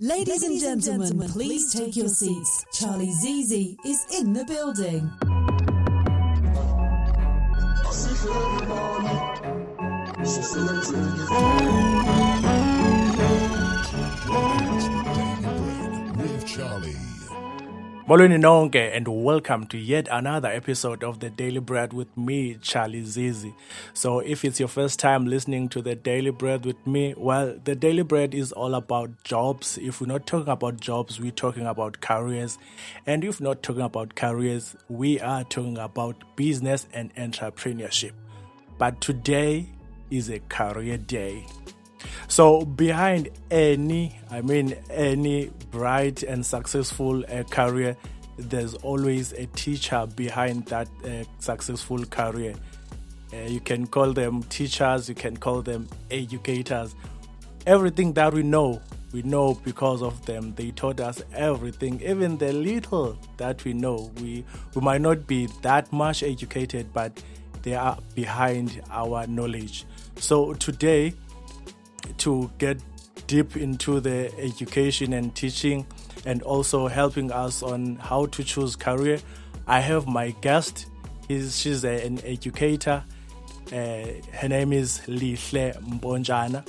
Ladies and gentlemen, please take your seats. Charlie Zizi is in the building. With Charlie. Molweni nonke, and welcome to yet another episode of The Daily Bread with me, Charlie Zizi. So if it's your first time listening to The Daily Bread with me, well, The Daily Bread is all about jobs. If we're not talking about jobs, we're talking about careers. And if not talking about careers, we are talking about business and entrepreneurship. But today is a career day. So behind any bright and successful career, there's always a teacher behind that successful career. You can call them teachers, you can call them educators. Everything that we know because of them. They taught us everything, even the little that we know. We might not be that much educated, but they are behind our knowledge. So today, to get deep into the education and teaching and also helping us on how to choose career, I have my guest. She's an educator. Her name is Lihle Mpontshane.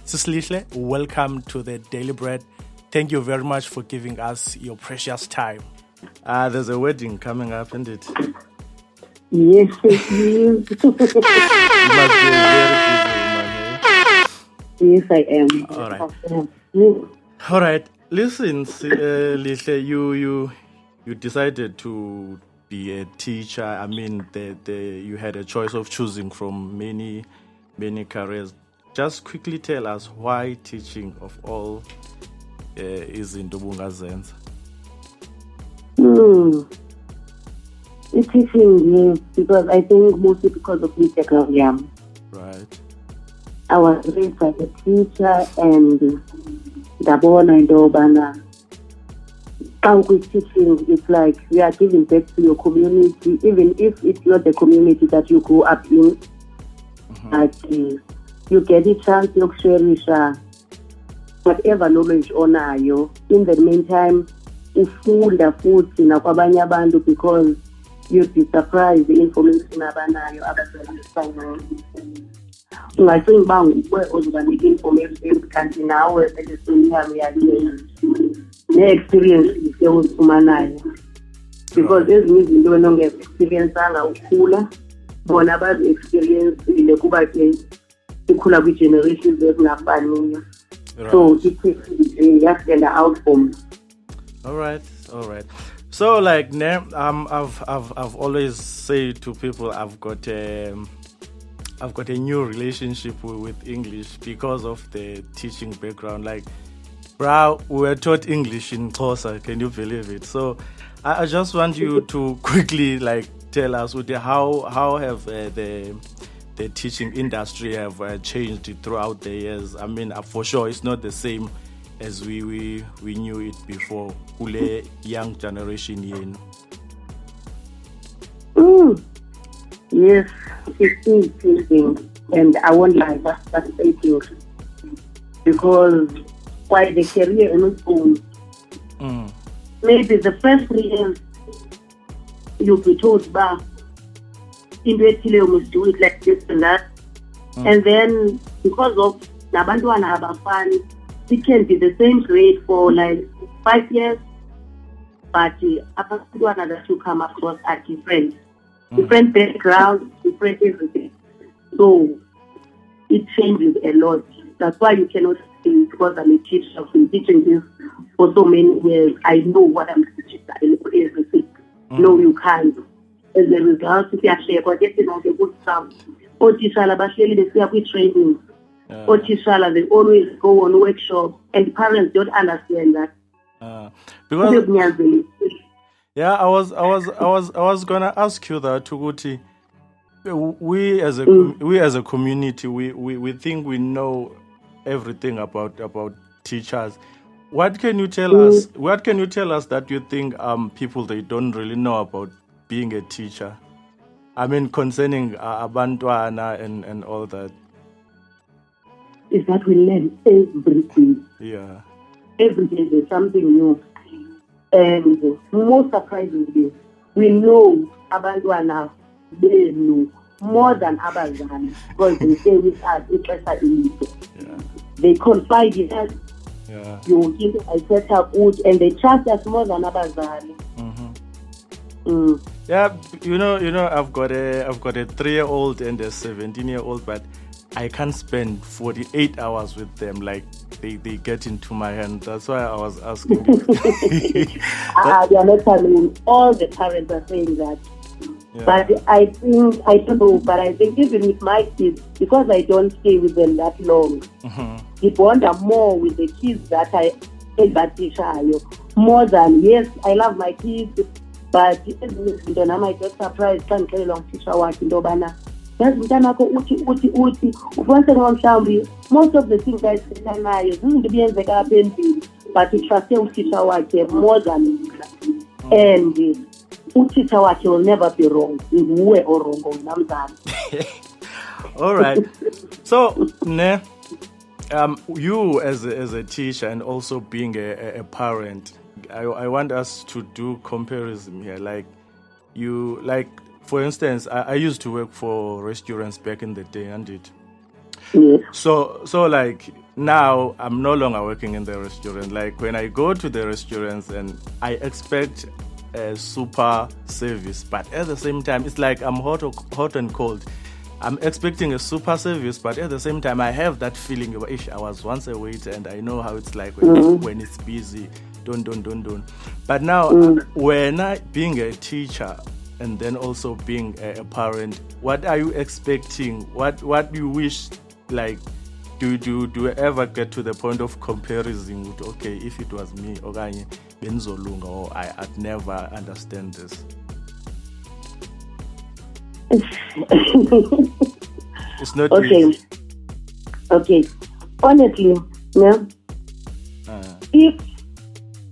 Sis Lihle, welcome to the Daily Bread. Thank you very much for giving us your precious time. There's a wedding coming up, isn't it? Yes, it is. You must be very busy. Yes, I am. All right. Yes. All right. Listen, Lihle, you decided to be a teacher. I mean, you had a choice of choosing from many careers. Just quickly tell us why teaching of all is in Dobunga Zenza. It's teaching, yes, because I think mostly because of my background. Right. I was raised as a teacher, and Dabona and Dobana. With teaching, it's like you are giving back to your community, even if it's not the community that you grew up in. But you get a chance to share whatever knowledge onayo. In the meantime, ufunda futhi nakwabanye abantu, because you'd be surprised the information abanayo abasebenzisanayo. Ungacinga uba nguwe ozobanika information kanti nawe esesonyama yakhe ne-experience ozifumanayo, because ezinye izinto wena ongezi-experience-anga ukhula, bona bazi-experience-ile kuba ke ikhula kwi-generations ezingafaniyo. So iyasitenda out from. All right. So like I've always said to people I've got a new relationship with English because of the teaching background. Like, bro, we were taught English in Xhosa. Can you believe it? So I just want you to quickly tell us how have the teaching industry have changed throughout the years. I mean, for sure, it's not the same as we knew it before. Kule young generation yenu. Yes, it is changing, and I won't lie, that's fascinating, because why the career in its own, maybe the first 3 years you'll be told, you must do it like this and that, and then because of Nabandwana Abafan, it can be the same grade for 5 years, but Abandwana that you come across are different. Different background, different everything. So it changes a lot. That's why you cannot say, because I'm a teacher, I've been teaching this for so many years, I know what I'm teaching, I know everything. No, you can't. As a result, if you actually getting on the good stuff, or teacher, they training. Or teacher, they always go on workshops, and parents don't understand that. Because yeah, I was gonna ask you that, Tuguti. We as a community, we think we know everything about teachers. What can you tell us? What can you tell us that you think people they don't really know about being a teacher? I mean, concerning abantwana and all that. Is that we learn everything. Yeah. Every day there's something new. And most surprisingly, we know abantwana benu more than abazali because they stay with us. Yeah. They confide in us. Yeah. You give I set up good, and they trust us more than abazali. Yeah, you know, I've got a 3-year-old and a 17-year-old, but I can't spend 48 hours with them. Like they get into my hand. That's why I was asking. They are not telling. All the parents are saying that. Yeah. But I think, I don't know, but I think even with my kids, because I don't stay with them that long, I wonder more with the kids that I teach more than, yes, I love my kids, but I might get surprised, can't carry long teacher working, Dobana. That's most of the things I say isn't be as a but to trust you teacher work more than and teacher work will never be wrong. Or wrong. All right. So, you as a teacher and also being a parent, I want us to do comparison here. For instance, I used to work for restaurants back in the day, and it. Yes. So like now I'm no longer working in the restaurant. Like when I go to the restaurants and I expect a super service, but at the same time it's like I'm hot and cold. I'm expecting a super service, but at the same time I have that feeling of I was once a waiter and I know how it's like when it's busy. Don't. But now when I being a teacher and then also being a parent, what are you expecting? What do you wish? Like, do you ever get to the point of comparison with, okay, if it was me, or I'd never understand this? It's not easy. Okay. Honestly, no. If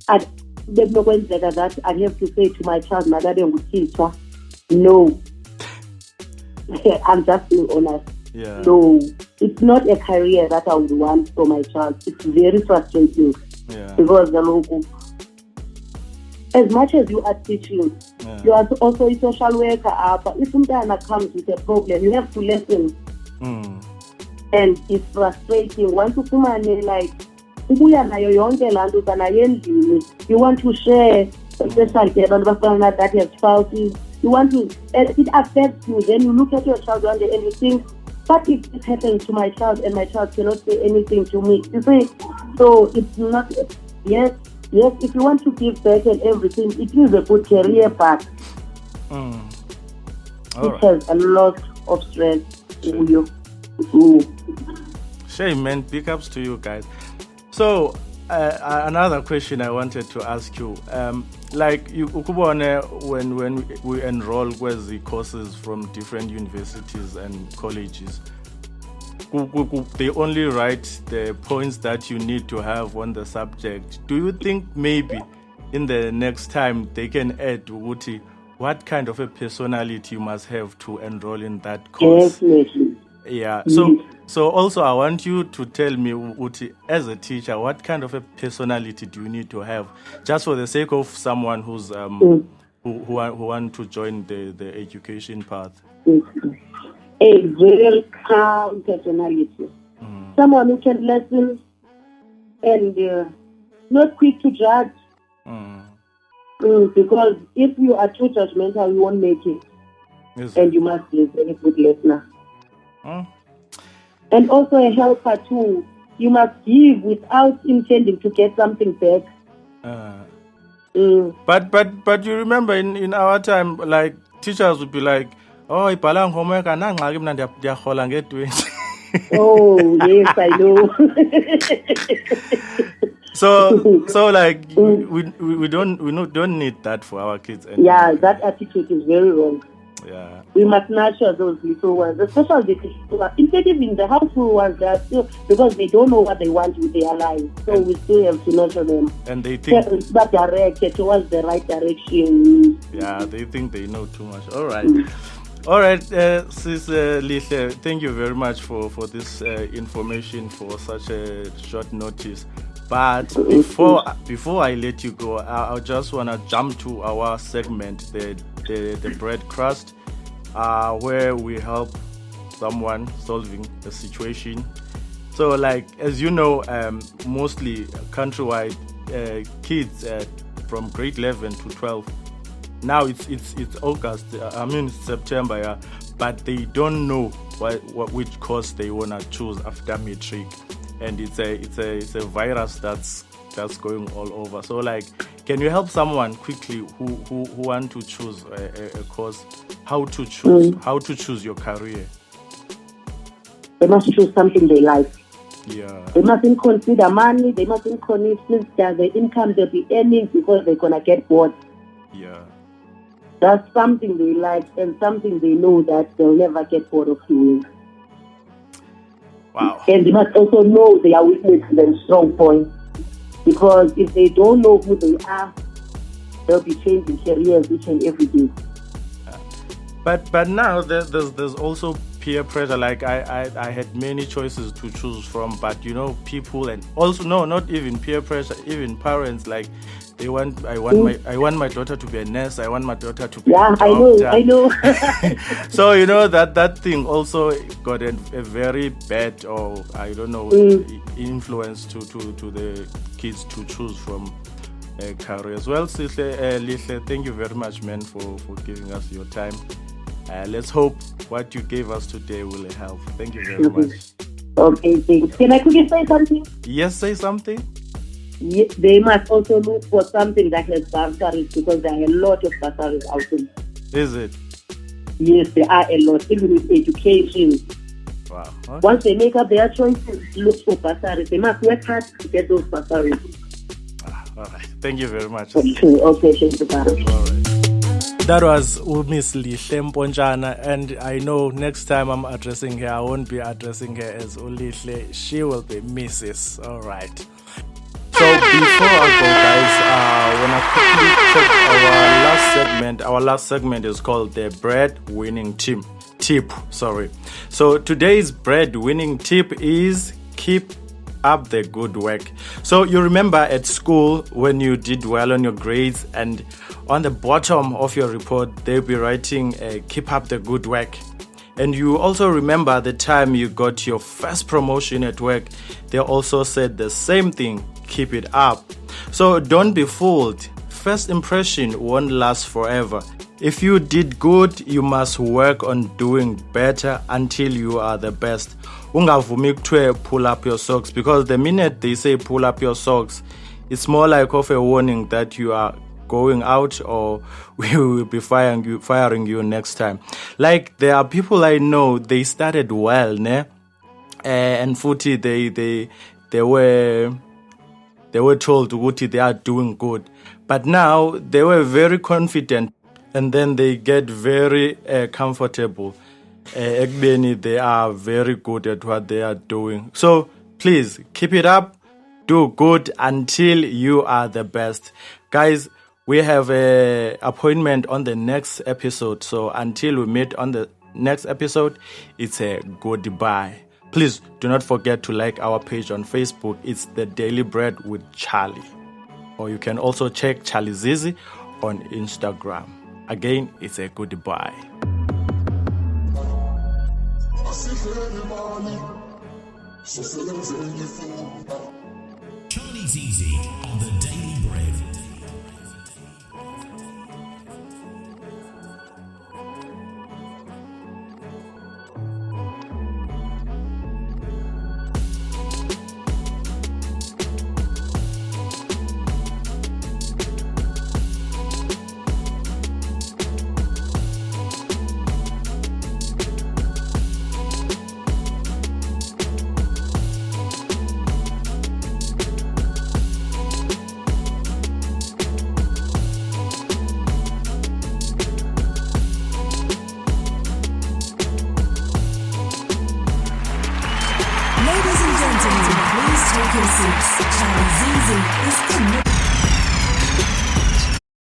I'd that I have to say to my child, my daddy would teacher, no. I'm just being honest. Yeah. No, it's not a career that I would want for my child. It's very frustrating. Yeah. Because the local, as much as you are teaching, you are also a social worker. But if someone comes with a problem, you have to listen. And it's frustrating. Once you come and like, you want to share, especially that have spouses. You want to, it affects you. Then you look at your child and you think, what if this happens to my child and my child cannot say anything to me? You see, so it's not, yes, if you want to give back and everything, it is a good career path. It has a lot of stress in you. Shame, man. Big ups to you guys. So, another question I wanted to ask you, like you, when we enroll with the courses from different universities and colleges, they only write the points that you need to have on the subject. Do you think maybe in the next time they can add what kind of a personality you must have to enroll in that course? Definitely. Yeah. So also I want you to tell me, Uti, as a teacher, what kind of a personality do you need to have, just for the sake of someone who's who want to join the education path? A very calm personality. Someone who can listen and not quick to judge. Because if you are too judgmental, you won't make it. Yes. And you must be a very good listener. And also a helper too. You must give without intending to get something back. But you remember in our time, like teachers would be like, oh, ipalang homework oh yes, I know. so like we don't need that for our kids anymore. Yeah, that attitude is very wrong. Yeah. We must nurture those little ones, especially the instead in the household ones, they are still, because they don't know what they want with their lives. So we still have to nurture them. And they think that directed towards the right direction. Yeah, they think they know too much. All right. All right, Sis Lihle, thank you very much for this information for such a short notice. But before I let you go, I just want to jump to our segment, the bread crust, where we help someone solving a situation. So, like, as you know, mostly countrywide, kids from grade 11 to 12. Now it's August. It's September, yeah. But they don't know which course they wanna choose after matric, and it's a virus that's going all over. So, like, can you help someone quickly who want to choose a course? How to choose your career? They must choose something they like. Yeah. They mustn't consider money. They mustn't consider the income they'll be earning because they're gonna get bored. Yeah. That's something they like and something they know that they'll never get bored of doing. Wow. And they must also know their weaknesses and strong points. Because if they don't know who they are, they'll be changing careers each and every day. But now there's also peer pressure. Like I had many choices to choose from, but people, and also not even peer pressure, even parents, like I want my daughter to be a nurse, I want my daughter to be a doctor. I know. So that thing also got a very bad, or I don't know, influence to the kids to choose from careers. Well, Lihle, thank you very much, man, for giving us your time. Let's hope what you gave us today will help. Thank you very much. Okay, thanks. Can I quickly say something? Yes, say something. Yes, they must also look for something that has bursaries, because there are a lot of bursaries out there. Is it? Yes, there are a lot, even with education. Wow. Okay. Once they make up their choices, look for bursaries. They must work hard to get those bursaries. All right. Thank you very much. Okay, thank you. All right. That was Miss Lihle Mpontshane, and I know next time I'm addressing her, I won't be addressing her as Lihle. She will be Mrs. All right. So before I go, guys, when I quickly check our last segment is called the bread winning tip. So today's bread winning tip is keep up the good work. So you remember at school when you did well on your grades, and on the bottom of your report they'll be writing keep up the good work. And you also remember the time you got your first promotion at work, they also said the same thing, keep it up. So don't be fooled. First impression won't last forever. If you did good, you must work on doing better until you are the best. Ungavumi kuthiwe pull up your socks, because the minute they say pull up your socks, it's more like of a warning that you are going out, or we will be firing you next time. Like, there are people I know, they started well, ne? And futhi they were told Wuti they are doing good, but now they were very confident, and then they get very comfortable. They are very good at what they are doing. So please keep it up, do good until you are the best, guys. We have an appointment on the next episode, so until we meet on the next episode, it's a goodbye. Please do not forget to like our page on Facebook. It's The Daily Bread with Charlie. Or you can also check Charlie Zizi on Instagram. Again, it's a goodbye. Charlie Zizi on The Daily Bread. Ladies and gentlemen, please take your seats. Charlie Zizi is in the